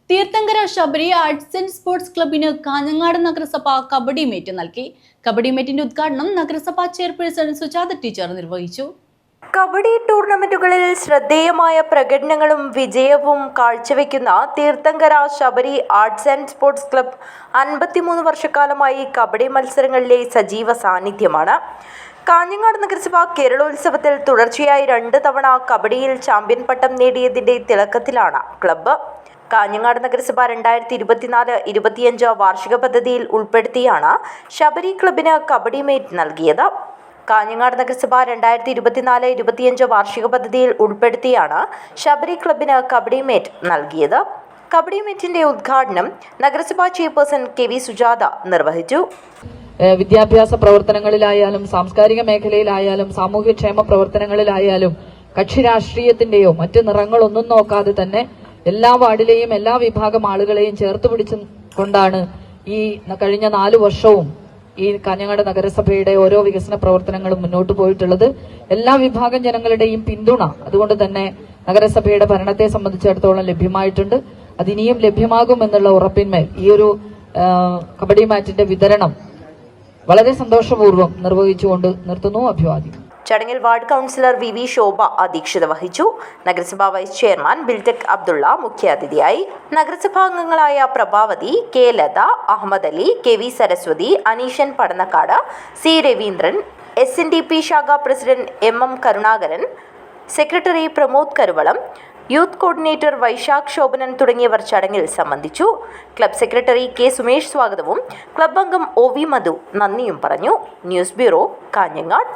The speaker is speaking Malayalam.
Theerthankara Sabari arts and sports ക്ലബിന് കാഞ്ഞങ്ങാട് നഗരസഭ കബഡി മേറ്റ് നൽകി. കബഡി മേറ്റിന്റെ ഉദ്ഘാടനം നഗരസഭാ ചെയർപേഴ്സൺ സുജാത ടീച്ചർ നിർവഹിച്ചു. കബഡി ടൂർണമെന്റുകളിൽ ശ്രദ്ധേയമായ പ്രകടനങ്ങളും വിജയവും കാഴ്ചവെക്കുന്ന Theerthankara Sabari arts and sports club 53 വർഷക്കാലമായി കബഡി മത്സരങ്ങളിലെ സജീവ സാന്നിധ്യമാണ്. കാഞ്ഞങ്ങാട് നഗരസഭ കേരളോത്സവത്തിൽ തുടർച്ചയായി 2 തവണ കബഡിയിൽ ചാമ്പ്യൻ പട്ടം നേടിയതിന്റെ തിളക്കത്തിലാണ് ക്ലബ്ബ്. കാഞ്ഞങ്ങാട് നഗരസഭ 2024-25 വാർഷിക പദ്ധതിയിൽ ഉൾപ്പെടുത്തിയാണ് ശബരി ക്ലബിന് കബഡി മേറ്റ് നൽകിയത്. കാഞ്ഞങ്ങാട് നഗരസഭ 2024-25 വാർഷിക പദ്ധതിയിൽ ഉൾപ്പെടുത്തിയാണ് ശബരി ക്ലബിന് കബഡി മേറ്റ് നൽകിയത്. കബഡി മേറ്റിന്റെ ഉദ്ഘാടനം നഗരസഭാ ചെയർപേഴ്സൺ KV സുജാത നിർവഹിച്ചു. വിദ്യാഭ്യാസ പ്രവർത്തനങ്ങളിലായാലും സാംസ്കാരിക മേഖലയിലായാലും സാമൂഹ്യക്ഷേമ പ്രവർത്തനങ്ങളിലായാലും കക്ഷി രാഷ്ട്രീയത്തിന്റെയോ മറ്റ് നിറങ്ങളൊന്നും നോക്കാതെ തന്നെ എല്ലാ വാർഡിലെയും എല്ലാ വിഭാഗം ആളുകളെയും ചേർത്ത് പിടിച്ചുകൊണ്ടാണ് ഈ കഴിഞ്ഞ 4 വർഷവും ഈ കാഞ്ഞങ്ങാട് നഗരസഭയുടെ ഓരോ വികസന പ്രവർത്തനങ്ങളും മുന്നോട്ട് പോയിട്ടുള്ളത്. എല്ലാ വിഭാഗം ജനങ്ങളുടെയും പിന്തുണ അതുകൊണ്ട് തന്നെ നഗരസഭയുടെ ഭരണത്തെ സംബന്ധിച്ചിടത്തോളം ലഭ്യമായിട്ടുണ്ട്. അതിനിയും ലഭ്യമാകുമെന്നുള്ള ഉറപ്പിന്മേൽ ഈ ഒരു കബഡി മാറ്റിന്റെ വിതരണം വളരെ സന്തോഷപൂർവ്വം നിർവഹിച്ചുകൊണ്ട് നിർത്തുന്നു. അഭിവാദ്യം. ചടങ്ങിൽ വാർഡ് കൗൺസിലർ VV ശോഭ അധ്യക്ഷത വഹിച്ചു. നഗരസഭാ വൈസ് ചെയർമാൻ ബിൽറ്റക് അബ്ദുള്ള മുഖ്യാതിഥിയായി. നഗരസഭാംഗങ്ങളായ Prabhavathi, K Latha, Ahammad Ali, KV Saraswathi, Aneeshan Padannakkad, C Raveendran, SNDP ശാഖ president MM Karunakaran, secretary Pramod Karuvalam, youth coordinator Vysakh Sobhanan തുടങ്ങിയവർ ചടങ്ങിൽ സംബന്ധിച്ചു. ക്ലബ് സെക്രട്ടറി K സുമേഷ് സ്വാഗതവും ക്ലബ് അംഗം OV മധു നന്ദിയും പറഞ്ഞു. News bureau, Kanhangad.